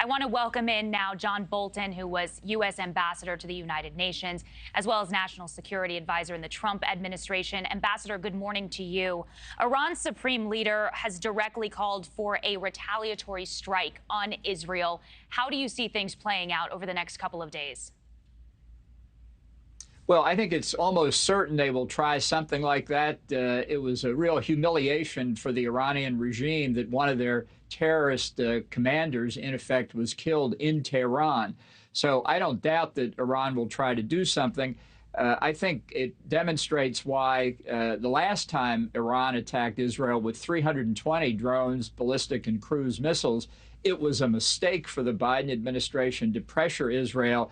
I want to welcome in now John Bolton, who was U.S. Ambassador to the United Nations, as well as National Security Advisor in the Trump administration. Ambassador, good morning to you. Iran's supreme leader has directly called for a retaliatory strike on Israel. How do you see things playing out over the next couple of days? Well, I think it's almost certain they will try something like that. It was a real humiliation for the Iranian regime that one of their terrorist commanders, in effect, was killed in Tehran. So I don't doubt that Iran will try to do something. I think it demonstrates why the last time Iran attacked Israel with 320 drones, ballistic and cruise missiles, it was a mistake for the Biden administration to pressure Israel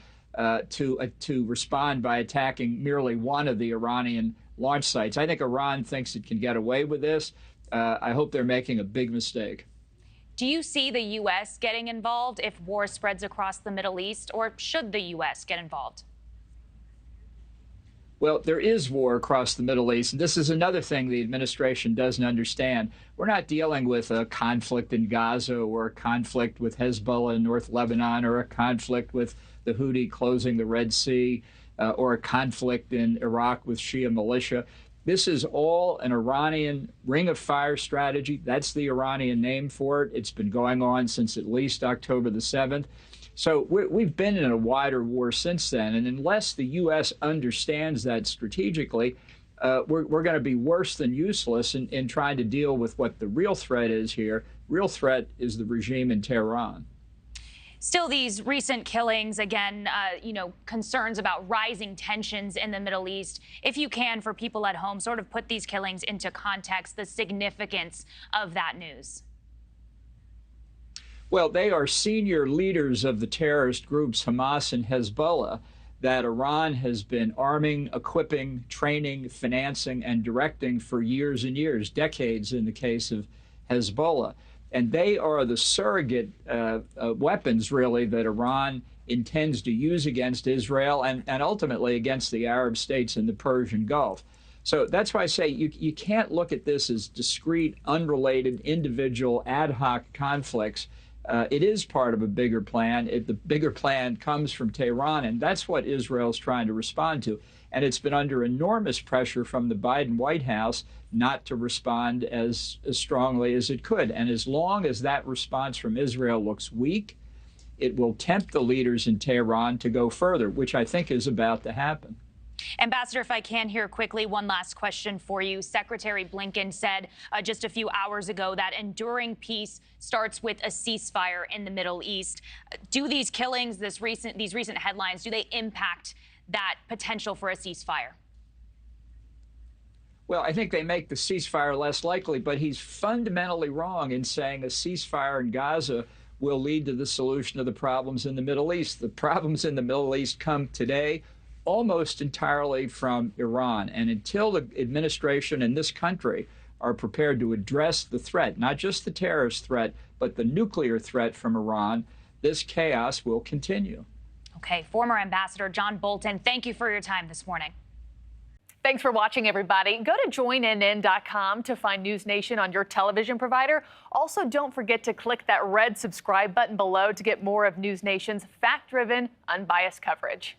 to respond by attacking merely one of the Iranian launch sites. I think Iran thinks it can get away with this. I hope they're making a big mistake. Do you see the U.S. getting involved if war spreads across the Middle East, or should the U.S. get involved? Well, there is war across the Middle East, and this is another thing the administration doesn't understand. We're not dealing with a conflict in Gaza or a conflict with Hezbollah in North Lebanon or a conflict with the Houthi closing the Red Sea or a conflict in Iraq with Shia militia. This is all an Iranian ring of fire strategy. That's the Iranian name for it. It's been going on since at least October the 7th. So we've been in a wider war since then. And unless the U.S. understands that strategically, we're going to be worse than useless in trying to deal with what the real threat is here. Real threat is the regime in Tehran. Still, these recent killings, again, concerns about rising tensions in the Middle East. If you can, for people at home, sort of put these killings into context, the significance of that news. Well, they are senior leaders of the terrorist groups Hamas and Hezbollah that Iran has been arming, equipping, training, financing, and directing for years and years, decades in the case of Hezbollah. And they are the surrogate weapons, really, that Iran intends to use against Israel and ultimately against the Arab states in the Persian Gulf. So that's why I say you can't look at this as discrete, unrelated, individual, ad hoc conflicts. It is part of a bigger plan. The bigger plan comes from Tehran, and that's what Israel's trying to respond to. And it's been under enormous pressure from the Biden White House not to respond as strongly as it could. And as long as that response from Israel looks weak, it will tempt the leaders in Tehran to go further, which I think is about to happen. Ambassador, if I can here quickly, one last question for you. Secretary Blinken said just a few hours ago that enduring peace starts with a ceasefire in the Middle East. Do these killings, these recent headlines, do they impact that potential for a ceasefire? Well, I think they make the ceasefire less likely, but he's fundamentally wrong in saying a ceasefire in Gaza will lead to the solution of the problems in the Middle East. The problems in the Middle East come today almost entirely from Iran. And until the administration in this country are prepared to address the threat, not just the terrorist threat, but the nuclear threat from Iran, this chaos will continue. Okay, former Ambassador John Bolton, thank you for your time this morning. Thanks for watching, everybody. Go to joinnn.com to find NewsNation on your television provider. Also, don't forget to click that red subscribe button below to get more of NewsNation's fact-driven, unbiased coverage.